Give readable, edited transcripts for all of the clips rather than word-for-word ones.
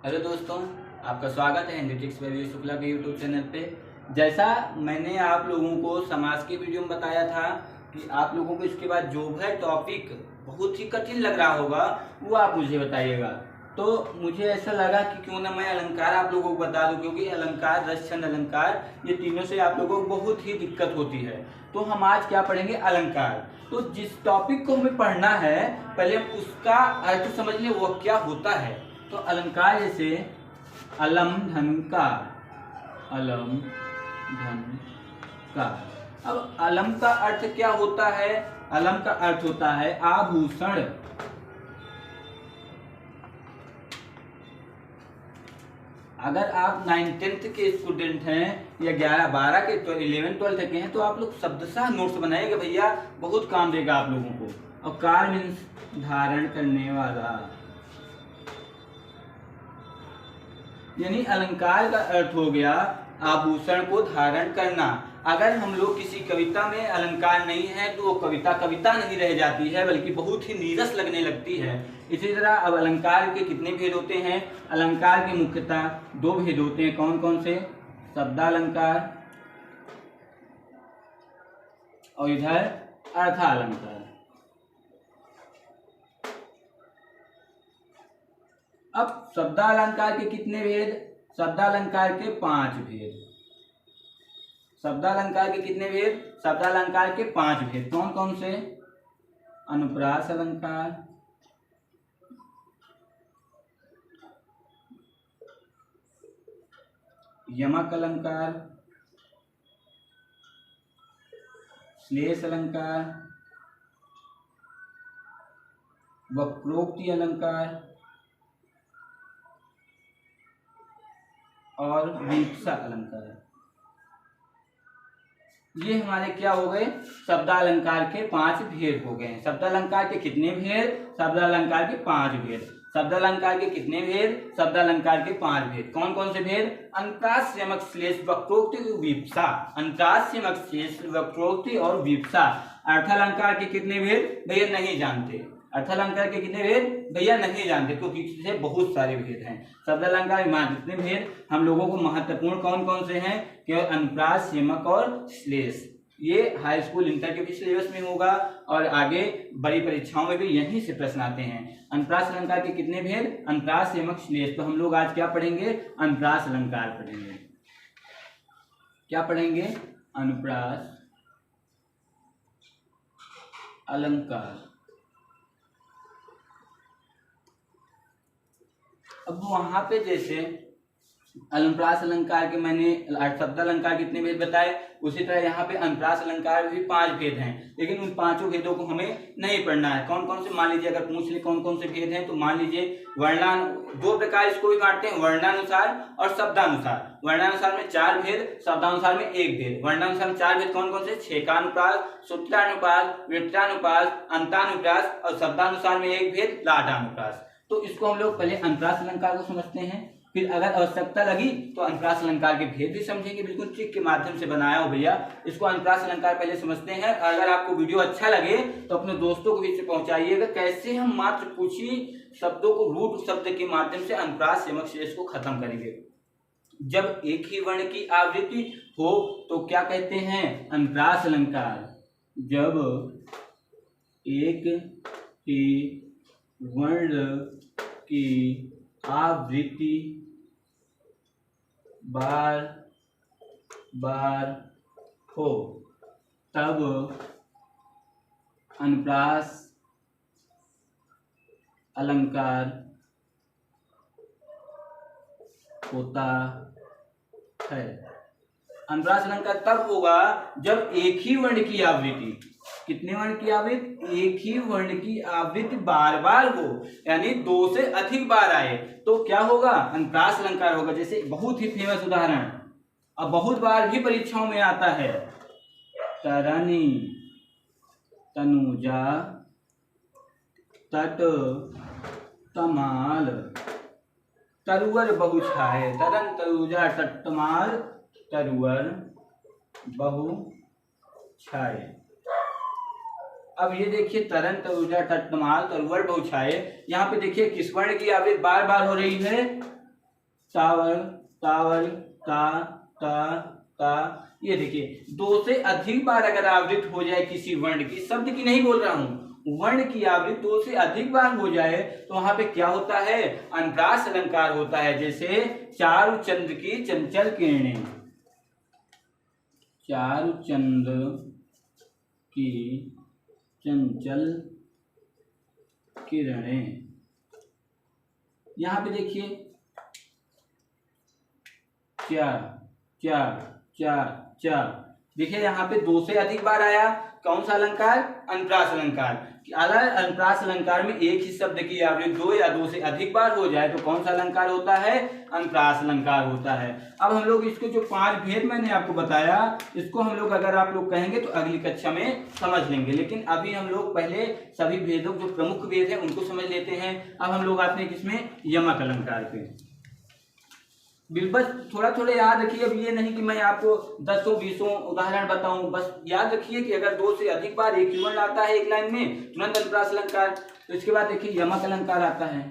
Hello दोस्तों, आपका स्वागत है हिंदी टिक्स बाय शुक्ला के यूट्यूब चैनल पे। जैसा मैंने आप लोगों को समाज के वीडियो में बताया था कि आप लोगों को इसके बाद जो है टॉपिक बहुत ही कठिन लग रहा होगा वो आप मुझे बताइएगा। तो मुझे ऐसा लगा कि क्यों ना मैं अलंकार आप लोगों को बता दूं, क्योंकि अलंकार, रस, छंद, अलंकार ये तीनों से आप लोगों को बहुत ही दिक्कत होती है। तो हम आज क्या पढ़ेंगे? अलंकार। तो जिस टॉपिक को हमें पढ़ना है पहले हम उसका अर्थ समझ लें, वो क्या होता है। तो अलंकार जैसे अलम धन का, अलम धन का। अब अलम का अर्थ क्या होता है? अलम का अर्थ होता है आभूषण। अगर आप 9th के स्टूडेंट हैं या 11-12 के, तो 11-12 के हैं, तो आप लोग शब्दशः नोट्स बनाइएगा भैया, बहुत काम देगा आप लोगों को। और कार मीन्स धारण करने वाला, यानी अलंकार का अर्थ हो गया आभूषण को धारण करना। अगर हम लोग किसी कविता में अलंकार नहीं है तो वो कविता कविता नहीं रह जाती है, बल्कि बहुत ही नीरस लगने लगती है। इसी तरह अब अलंकार के कितने भेद होते हैं? अलंकार के मुख्यतः दो भेद होते हैं। कौन कौन से? शब्दालंकार और इधर अर्थालंकार। अब शब्दालंकार के कितने भेद? शब्दालंकार के 5 भेद। शब्दालंकार के कितने भेद? शब्दालंकार के 5 भेद। कौन कौन से? अनुप्रास अलंकार, यमक अलंकार, श्लेष अलंकार, वक्रोक्ति अलंकार और वीप्सा अलंकार। ये हमारे क्या हो गए? शब्दालंकार के 5 भेद हो गए। शब्दालंकार के कितने भेद? शब्दालंकार के 5 भेद। शब्दालंकार के कितने भेद? शब्दालंकार के 5 भेद। कौन कौन से भेद? अंतरास, यमक, श्लेष, वक्रोक्ति, वीप्सा। अंतरास, यमक, श्लेष, वक्रोक्ति और वीप्सा। अर्थालंकार के कितने भेद भैया नहीं जानते? अर्थालंकार के कितने भेद भैया नहीं जानते, क्योंकि इससे बहुत सारे भेद हैं। शब्दालंकार में कितने भेद हम लोगों को महत्वपूर्ण कौन कौन से हैं? केवल अनुप्रास, यमक और श्लेष। ये हाई स्कूल इंटर के भी सिलेबस में होगा और आगे बड़ी परीक्षाओं में भी यहीं से प्रश्न आते हैं। अनुप्रास अलंकार के कितने भेद? अनुप्रास, यमक, श्लेष। तो हम लोग आज क्या पढ़ेंगे? अनुप्रास अलंकार पढ़ेंगे। क्या पढ़ेंगे? अनुप्रास अलंकार। अब वहां पे जैसे अनुप्रास अलंकार के मैंने शब्दालंकार कितने भेद बताए, उसी तरह यहाँ पे अनुप्रास अलंकार भी 5 भेद हैं, लेकिन उन 5 भेदों को हमें नहीं पढ़ना है। कौन कौन से? मान लीजिए अगर पूछ ले कौन कौन से भेद हैं, तो मान लीजिए वर्णान, 2 प्रकार इसको भी बांटते हैं, वर्णानुसार और शब्दानुसार। वर्णानुसार में 4 भेद, शब्दानुसार में 1 भेद। वर्णानुसार में 4 भेद कौन कौन से? छेकानुप्रास, सूत्रानुप्रास, वृत्तानुप्रास, अंतानुप्रास और शब्दानुसार में 1 भेद, लाटानुप्रास। तो इसको हम लोग पहले अनुप्रास अलंकार को समझते हैं, फिर अगर आवश्यकता लगी तो अनुप्रास अलंकार के भेद भी समझेंगे। बिल्कुल ट्रिक के माध्यम से बनाया हो भैया। इसको अनुप्रास अलंकार पहले समझते हैं। अगर आपको वीडियो अच्छा लगे तो अपने दोस्तों को भी इसे पहुंचाइएगा। कैसे हम मात्र कुछ ही शब्दों को रूट शब्द के माध्यम से अनुप्रास, यमक, श्लेष को खत्म करेंगे। जब एक ही वर्ण की आवृत्ति हो तो क्या कहते हैं? अनुप्रास अलंकार। जब एक ही वर्ण की आवृत्ति बार बार हो तब अनुप्रास अलंकार होता है। अनुप्रास अलंकार तब होगा जब एक ही वर्ण की आवृत्ति, कितने वर्ण की आवृत्ति? एक ही वर्ण की आवृत्ति बार बार हो, यानी 2 से अधिक बार आए तो क्या होगा? अनुप्रास अलंकार होगा। जैसे बहुत ही फेमस उदाहरण, अब बहुत बार भी परीक्षाओं में आता है, तरनी, तनुजा, तट, तमाल, तरुवर, बहुछाये। तरन, तनुजा, तट, तमाल, तरुवर, बहुछाये। अब ये देखिए तरन, तरुजा, तटमाल, तरुवर, बहुछाये। यहाँ पे देखिए किस वर्ण की आवृत्ति बार बार हो रही है? टावर, टावर, ता, ता, ता। ये देखिए, दो से अधिक बार अगर आवृत्त हो जाए किसी वर्ण की, शब्द की नहीं बोल रहा हूं, वर्ण की आवृत्ति दो से अधिक बार हो जाए तो वहां पे क्या होता है, अनुप्रास अलंकार होता है। जैसे चारुचंद्र की चंचल किरणें, चारुचंद्र की चंचल किरणें। यहां पे देखिए, चार, चार, चार, चार। देखिए यहाँ पे दो से अधिक बार आया, कौन सा अलंकार, अनुप्रास अलंकार। अगर अनुप्रास अलंकार में एक ही शब्द की आवृत्ति दो या दो से अधिक बार हो जाए तो कौन सा अलंकार होता है, अनुप्रास अलंकार होता है। अब हम लोग इसके जो 5 भेद मैंने आपको बताया, इसको हम लोग अगर आप लोग कहेंगे तो अगली कक्षा में समझ लेंगे, लेकिन अभी हम लोग पहले सभी भेदों जो प्रमुख भेद है उनको समझ लेते हैं। अब हम लोग आते हैं किसमें, यमक अलंकार पे। बस थोड़ा थोड़ा याद रखिए। अब ये नहीं कि मैं आपको 10-20 उदाहरण बताऊं, बस याद रखिए कि अगर दो से अधिक बार एक ही वर्ण आता है एक लाइन में, तुरंत अनुप्रास अलंकार। तो इसके बाद देखिए यमक अलंकार आता है।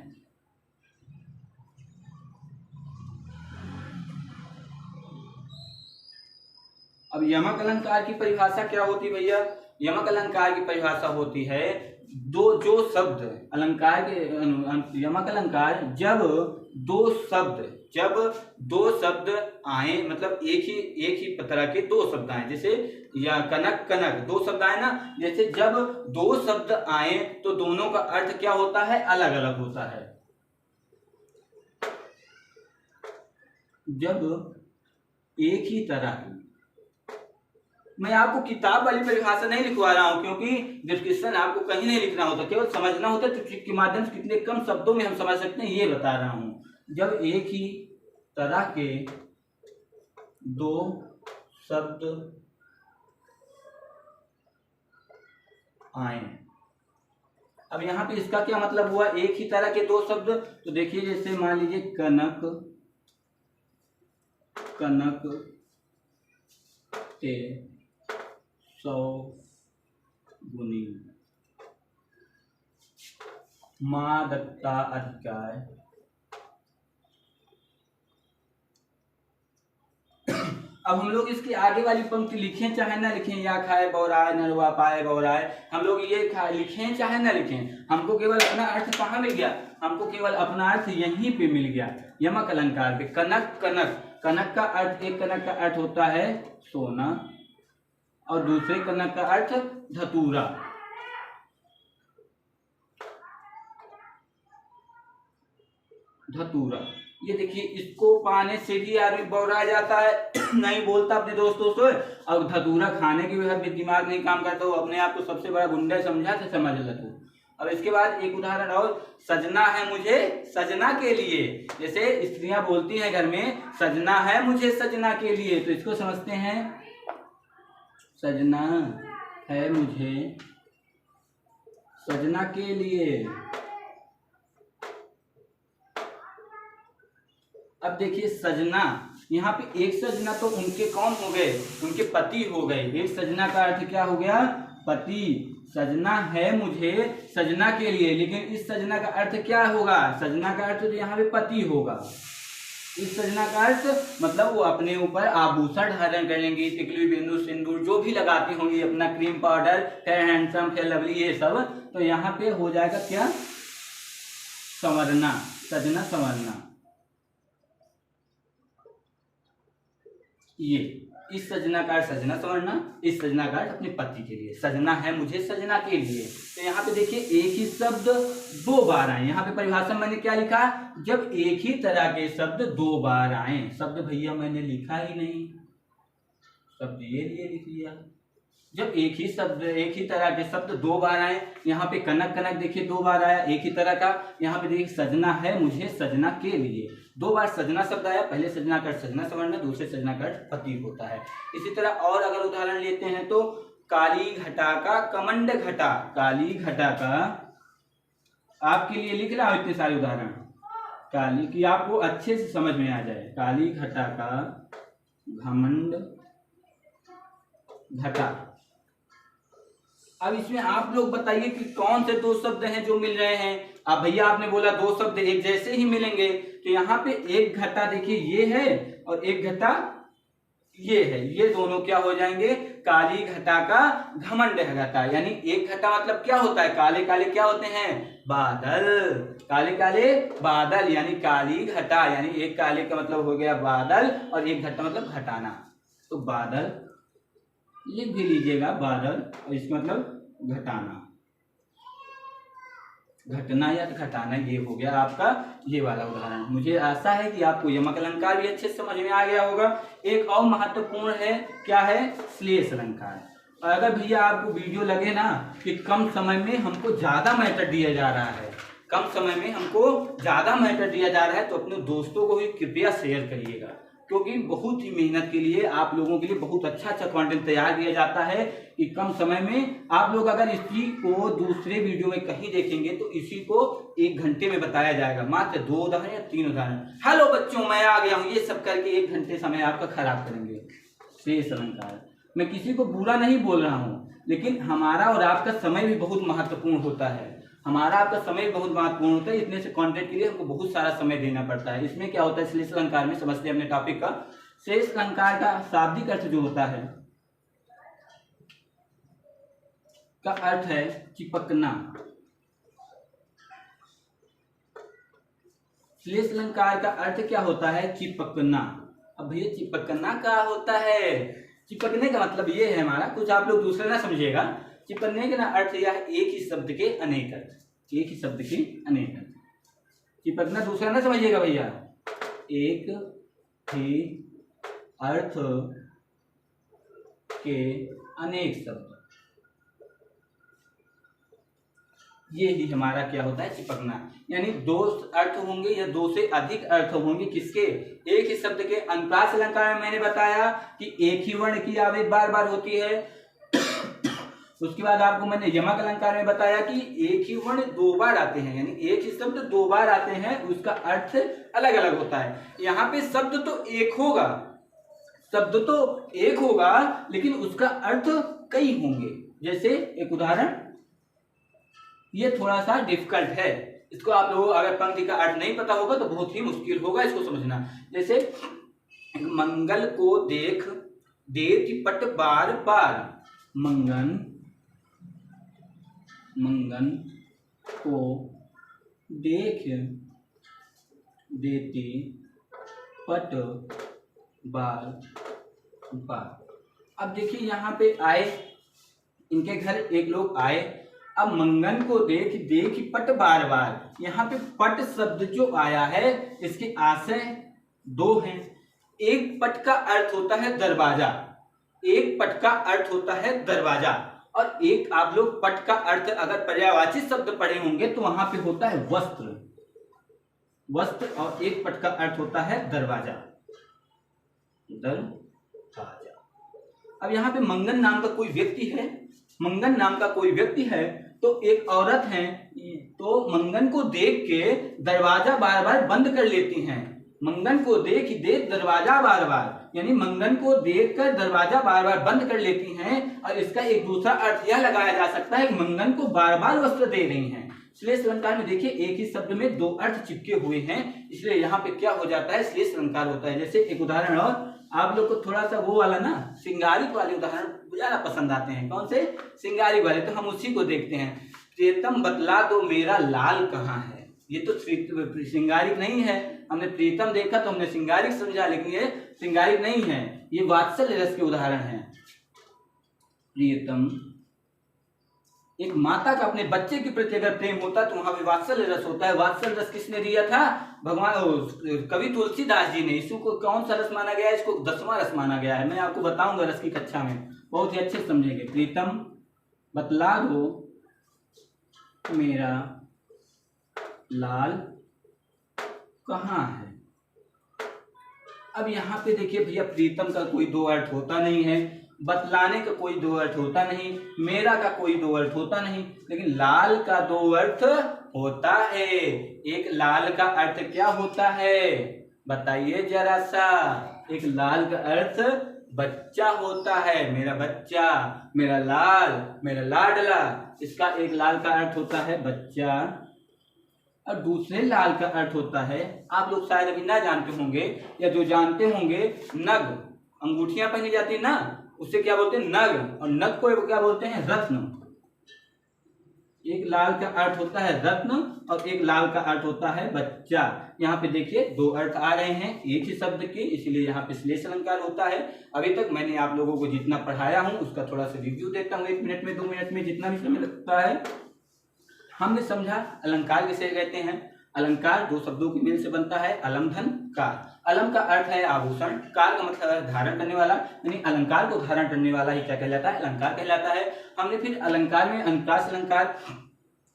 अब यमक अलंकार की परिभाषा क्या होती है भैया, यमक अलंकार की परिभाषा होती है, दो जो शब्द अलंकार के, यमक अलंकार जब दो शब्द आए, मतलब एक ही तरह के दो शब्द आए, जैसे या कनक कनक दो शब्द आए ना, जैसे जब दो शब्द आए तो दोनों का अर्थ क्या होता है, अलग अलग होता है। जब एक ही तरह की, मैं आपको किताब वाली परिभाषा नहीं लिखवा रहा हूं, क्योंकि डिस्क्रिप्शन आपको कहीं नहीं लिखना होता, केवल समझना होता है। तो ट्रिक के माध्यम से कितने कम शब्दों में हम समझ सकते हैं ये बता रहा हूं। जब एक ही तरह के दो शब्द आए, अब यहां पे इसका क्या मतलब हुआ, एक ही तरह के दो शब्द। तो देखिए जैसे मान लीजिए कनक कनक ते 100 गुनी, मां दत्ता अधिकार। अब हम लोग इसकी आगे वाली पंक्ति लिखें चाहे ना लिखें, या खाए बौराए नरवा पाए गौराए, हम लोग ये लिखें चाहे ना लिखें, हमको केवल अपना अर्थ कहाँ मिल गया, हमको केवल अपना अर्थ यहीं पे मिल गया, यमक अलंकार पे। कनक कनक, कनक का अर्थ, एक कनक का अर्थ होता है सोना, और दूसरे कनक का अर्थ धतूरा। धतूरा, ये देखिए, इसको पाने से भी आदमी बौरा जाता है, नहीं बोलता अपने दोस्तों से, और धतूरा खाने के भी दिमाग नहीं काम करता, वो अपने आप को सबसे बड़ा गुंडा समझा तो समझ लेता। अब इसके बाद एक उदाहरण और, सजना है मुझे सजना के लिए। जैसे स्त्रियां बोलती हैं घर में, सजना है मुझे सजना के लिए, तो इसको समझते हैं, सजना है मुझे सजना के लिए। अब देखिए सजना, यहाँ पे एक सजना तो उनके कौन हो गए, उनके पति हो गए। एक सजना का अर्थ क्या हो गया, पति। सजना है मुझे सजना के लिए, लेकिन इस सजना का अर्थ क्या होगा, सजना का अर्थ तो यहाँ पे पति होगा। इस सजना का अर्थ मतलब वो अपने ऊपर आभूषण धारण करेंगी, टिकली बिंदु सिंदूर जो भी लगाती होंगी, अपना cream powder, fair handsome, fair lovely, ये सब। तो यहाँ पे हो जाएगा क्या, संवरना, सजना संवरना। ये इस सजना का अर्थ सजना संवरना, इस सजना का अर्थ अपने पति के लिए, सजना है मुझे सजना के लिए। तो यहाँ पे देखिए एक ही शब्द दो बार आए, यहाँ पे परिभाषा मैंने क्या लिखा, जब एक ही तरह के शब्द दो बार आए। शब्द भैया मैंने लिखा ही नहीं, शब्द ये लिए लिख लिया। जब एक ही शब्द, एक ही तरह के शब्द दो बार आए, यहाँ पे कनक कनक देखिए दो बार आया एक ही तरह का, यहाँ पे देखिए सजना है मुझे सजना के लिए, दो बार सजना शब्द आया। पहले सजना का सजना संवर्ण, दूसरे सजना का पति होता है। इसी तरह और अगर उदाहरण लेते हैं तो, काली घटा का कमंड घटा, काली घटा का, आपके लिए लिख रहा हूं इतने सारे उदाहरण, काली की आपको अच्छे से समझ में आ जाए। काली घटा का घमंड घटा। अब इसमें आप लोग बताइए कि कौन से दो शब्द हैं जो मिल रहे हैं। अब भैया आपने बोला दो शब्द एक जैसे ही मिलेंगे, तो यहाँ पे एक घटा देखिए ये है और एक घटा ये है, ये दोनों क्या हो जाएंगे, काली घटा का घमंड घटा। यानी एक घटा मतलब क्या होता है, काले काले क्या होते हैं, बादल, काले काले बादल, यानी काली घटा, यानी एक काले का मतलब हो गया बादल और एक घटा मतलब घटाना। तो बादल लिख भी लीजिएगा, बादल, और इसका मतलब घटाना, घटना या घटाना, ये हो गया आपका ये वाला उदाहरण। मुझे आशा है कि आपको यमक अलंकार भी अच्छे से समझ में आ गया होगा। एक और महत्वपूर्ण है, क्या है, श्लेष अलंकार। और अगर भैया आपको वीडियो लगे ना कि कम समय में हमको ज्यादा मैटर दिया जा रहा है, कम समय में हमको ज्यादा मैटर दिया जा रहा है, तो अपने दोस्तों को भी कृपया शेयर करिएगा, क्योंकि बहुत ही मेहनत के लिए आप लोगों के लिए बहुत अच्छा अच्छा कंटेंट तैयार किया जाता है कि कम समय में आप लोग अगर इसी को दूसरे वीडियो में कहीं देखेंगे तो इसी को 1 घंटे में बताया जाएगा, मात्र 2 उदाहरण या 3 उदाहरण। हेलो बच्चों, मैं आ गया हूँ, ये सब करके 1 घंटे समय आपका खराब करेंगे। श्लेष अलंकार, मैं किसी को बुरा नहीं बोल रहा हूँ, लेकिन हमारा और आपका समय भी बहुत महत्वपूर्ण होता है, हमारा आपका समय बहुत महत्वपूर्ण होता है। इतने से कंटेंट के लिए हमको बहुत सारा समय देना पड़ता है। इसमें क्या होता है, श्लेष अलंकार में समझते हैं अपने टॉपिक का। श्लेष अलंकार का शाब्दिक अर्थ जो होता है, का अर्थ है चिपकना। श्लेष अलंकार का अर्थ क्या होता है, चिपकना। अब भैया चिपकना क्या होता है, चिपकने का मतलब ये है हमारा, कुछ आप लोग दूसरा ना समझिएगा। चिपकने का अर्थ यह है एक ही शब्द के अनेक अर्थ, एक ही शब्द के अनेक अर्थ। चिपकना दूसरा ना समझिएगा भैया, एक ही अर्थ के अनेक शब्द, ये ही हमारा क्या होता है, चिपकना। यानी 2 अर्थ होंगे या 2 से अधिक अर्थ होंगे किसके, एक ही शब्द के। अनुप्रास अलंकार में मैंने बताया कि एक ही वर्ण की आवृत्ति बार बार होती है। उसके बाद आपको मैंने यमक अलंकार में बताया कि एक ही वर्ण 2 बार आते हैं, यानी एक ही शब्द 2 बार आते हैं, उसका अर्थ अलग अलग होता है। यहाँ पे शब्द तो एक होगा, शब्द तो एक होगा, लेकिन उसका अर्थ कई होंगे। जैसे एक उदाहरण, ये थोड़ा सा डिफिकल्ट है, इसको आप लोगों अगर पंक्ति का अर्थ नहीं पता होगा तो बहुत ही मुश्किल होगा इसको समझना। जैसे मंगल को देख देती पट बार बार, मंगन को देख देती पट बार बार। अब देखिए यहाँ पे आए, इनके घर एक लोग आए, अब मंगन को देख पट बार बार। यहाँ पे पट शब्द जो आया है इसके आशय 2 हैं। एक पट का अर्थ होता है दरवाजा, एक पट का अर्थ होता है दरवाजा, और एक आप लोग पट का अर्थ अगर पर्यायवाची शब्द पढ़े होंगे तो वहां पे होता है वस्त्र, वस्त्र, और एक पट का अर्थ होता है दरवाजा, दरवाजा। अब यहाँ पे मंगन नाम का कोई व्यक्ति है, मंगन नाम का कोई व्यक्ति है, तो एक औरत है, तो मंगन को देख के दरवाजा बार बार बंद कर लेती हैं। मंगन को देख दरवाजा बार बार, यानी मंगन को देखकर दरवाजा बार बार बंद कर लेती हैं। और इसका एक दूसरा अर्थ यह लगाया जा सकता है कि मंगन को बार बार वस्त्र दे रही हैं। श्लेष अलंकार में देखिए एक ही शब्द में 2 अर्थ चिपके हुए हैं, इसलिए यहाँ पे क्या हो जाता है, श्लेष अलंकार होता है। जैसे एक उदाहरण, और आप लोग को थोड़ा सा वो वाला ना सिंगारिक वाले उदाहरण ज्यादा पसंद आते हैं। कौन से, सिंगारिक वाले, तो हम उसी को देखते हैं। प्रियतम बतला दो मेरा लाल कहाँ है। ये तो सिंगारिक नहीं है, हमने प्रीतम देखा तो हमने सिंगारिक समझा, लेकिन ये सिंगारिक नहीं है, ये वात्सल्य रस के उदाहरण है। प्रियतम, एक माता का अपने बच्चे के प्रति अगर प्रेम होता है तो वहां भी वात्सल्य रस होता है। वात्सल्य रस किसने दिया था, भगवान कवि तुलसीदास जी ने। इसको कौन सा रस माना गया है, इसको 10वां रस माना गया है। मैं आपको बताऊंगा रस की कक्षा में, बहुत ही अच्छे समझेंगे। प्रीतम बतला दो मेरा लाल कहाँ है। अब यहाँ पे देखिए भैया, प्रीतम का कोई 2 अर्थ होता नहीं है, बतलाने का कोई 2 अर्थ होता नहीं, मेरा का कोई 2 अर्थ होता नहीं, लेकिन लाल का 2 अर्थ होता है। एक लाल का अर्थ क्या होता है, बताइए जरा सा। एक लाल का अर्थ बच्चा होता है, मेरा बच्चा, मेरा लाल, मेरा लाडला। इसका एक लाल का अर्थ होता है बच्चा, और दूसरे लाल का अर्थ होता है, आप लोग शायद अभी ना जानते होंगे या जो जानते होंगे, नग, अंगूठियां पहनी जाती है ना, उससे क्या बोलते हैं, नग, और नग को क्या बोलते हैं, रत्न। एक लाल का अर्थ होता है रत्न और एक लाल का अर्थ होता है बच्चा। यहाँ पे देखिए दो अर्थ आ रहे हैं एक ही शब्द के, इसलिए यहाँ पे श्लेष अलंकार होता है। अभी तक मैंने आप लोगों को जितना पढ़ाया हूँ उसका थोड़ा सा रिव्यू देता हूँ, 1 मिनट में 2 मिनट में जितना भी समय लगता है। हमने समझा अलंकार किसे कहते हैं। अलंकार दो शब्दों के मेल से बनता है, अलम धन कार। अलम का अर्थ है आभूषण, कार का मतलब है धारण करने वाला, यानी अलंकार को धारण करने वाला ही क्या कहलाता है, अलंकार कहलाता है। हमने फिर अलंकार में अनुप्रास अलंकार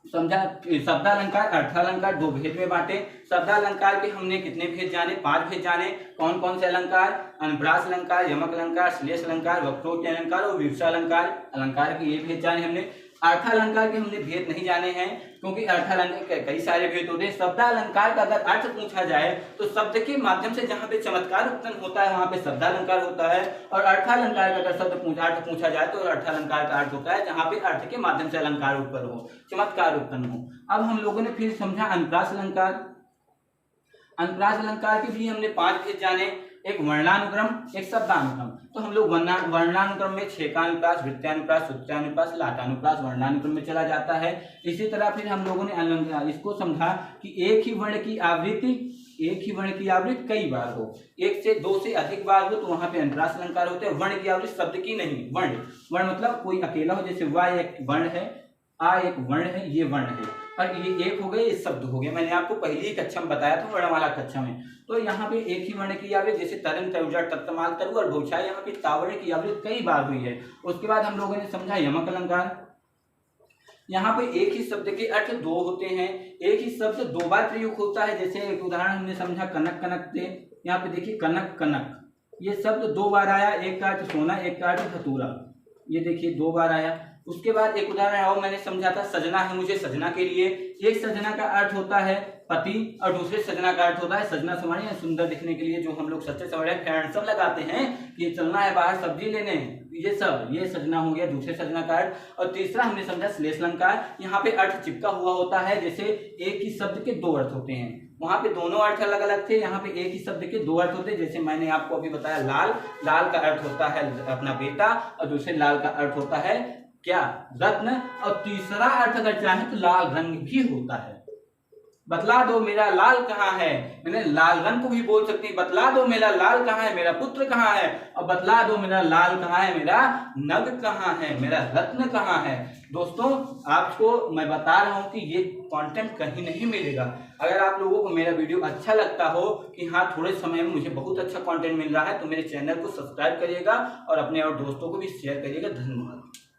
समझा, शब्दालंकार अर्थालंकार दो भेद में बांटे। शब्दालंकार के हमने कितने भेद जाने, 5 भेद जाने। कौन कौन से अलंकार, अनुप्रास अलंकार, यमक अलंकार, श्लेष अलंकार, वक्रोक्ति अलंकार और विवक्षा अलंकार। अलंकार के ये भेद जाने हमने। अर्थालंकार के हमने भेद नहीं जाने हैं, क्योंकि अर्थालंकार के कई सारे भेद होते हैं। शब्दालंकार का अगर अर्थ पूछा जाए तो शब्द के माध्यम से जहाँ पे चमत्कार उत्पन्न होता है वहां पे शब्दालंकार होता है, और अर्थालंकार का अगर अर्थ पूछा जाए तो अर्थालंकार का अर्थ होता है जहाँ पे अर्थ के माध्यम से अलंकार उत्पन्न हो, चमत्कार उत्पन्न हो। अब हम लोगों ने फिर समझा अनुप्रास अलंकार। अनुप्रास अलंकार के भी हमने 5 भेद जाने, एक वर्णानुक्रम, एक शब्दानुक्रम। तो हम लोग वर्णानुक्रम में छेकानुप्रास, वृत्तानुप्रास, सूत्रानुप्रास, लाटानुप्रास वर्णानुक्रम में चला जाता है। इसी तरह फिर हम लोगों ने इसको समझा कि एक ही वर्ण की आवृत्ति कई बार हो, 1 से 2 से अधिक बार हो तो वहां पे अनुप्रास अलंकार होते हैं। वर्ण की आवृत्ति शब्द की नहीं, वर्ण मतलब कोई अकेला हो, जैसे वा एक वर्ण है, आ एक वर्ण है, ये वर्ण है, और ये एक हो गए, ये शब्द हो गए। मैंने आपको पहली ही कक्षा में बताया था, वर्णमाला कक्षा में। तो यहाँ पे एक ही वर्ण की आवृत्ति, जैसे तरन, तरुजा, तत्तमाल, तरु और भौछा, यहाँ पे तावर्ण की आवृत्ति कई बार हुई है। उसके बाद हम लोगों ने समझा यमक अलंकार। यहाँ पे एक ही शब्द के अर्थ 2 होते हैं, एक ही शब्द 2 बार प्रयोग होता है। जैसे एक उदाहरण हमने समझा कनक कनक से, यहाँ पे देखिए कनक कनक, ये शब्द 2 बार आया, एक का अर्थ सोना, एक का अर्थ धतूरा, ये देखिए 2 बार आया। उसके बाद एक उदाहरण और मैंने समझा था, सजना है मुझे सजना के लिए। एक सजना का अर्थ होता है पति और दूसरे सजना का अर्थ होता है सजना समझिए सुंदर दिखने के लिए, जो हम लोग सच्चे सवरे हैंडसम लगाते हैं कि चलना है बाहर सब्जी लेने, ये सब, ये सजना हो गया दूसरे सजना का अर्थ। और तीसरा हमने समझा श्लेष अलंकार। यहाँ पे अर्थ चिपका हुआ होता है, जैसे एक ही शब्द के 2 अर्थ होते हैं, वहां पे दोनों अर्थ अलग अलग थे, यहाँ पे एक ही शब्द के 2 अर्थ होते हैं। जैसे मैंने आपको अभी बताया लाल, लाल का अर्थ होता है अपना बेटा, और दूसरे लाल का अर्थ होता है क्या, रत्न, और तीसरा अर्थ अगर चाहे तो लाल रंग भी होता है। बतला दो मेरा लाल कहाँ है, मैंने लाल रंग को भी बोल सकती है, बतला दो मेरा लाल कहाँ है, मेरा पुत्र कहाँ है, और बतला दो मेरा लाल कहाँ है, मेरा नग कहाँ है, मेरा रत्न कहाँ है। दोस्तों आपको मैं बता रहा हूँ कि ये कंटेंट कहीं नहीं मिलेगा। अगर आप लोगों को मेरा वीडियो अच्छा लगता हो कि हाँ थोड़े समय में मुझे बहुत अच्छा कंटेंट मिल रहा है, तो मेरे चैनल को सब्सक्राइब करिएगा और अपने और दोस्तों को भी शेयर करिएगा। धन्यवाद।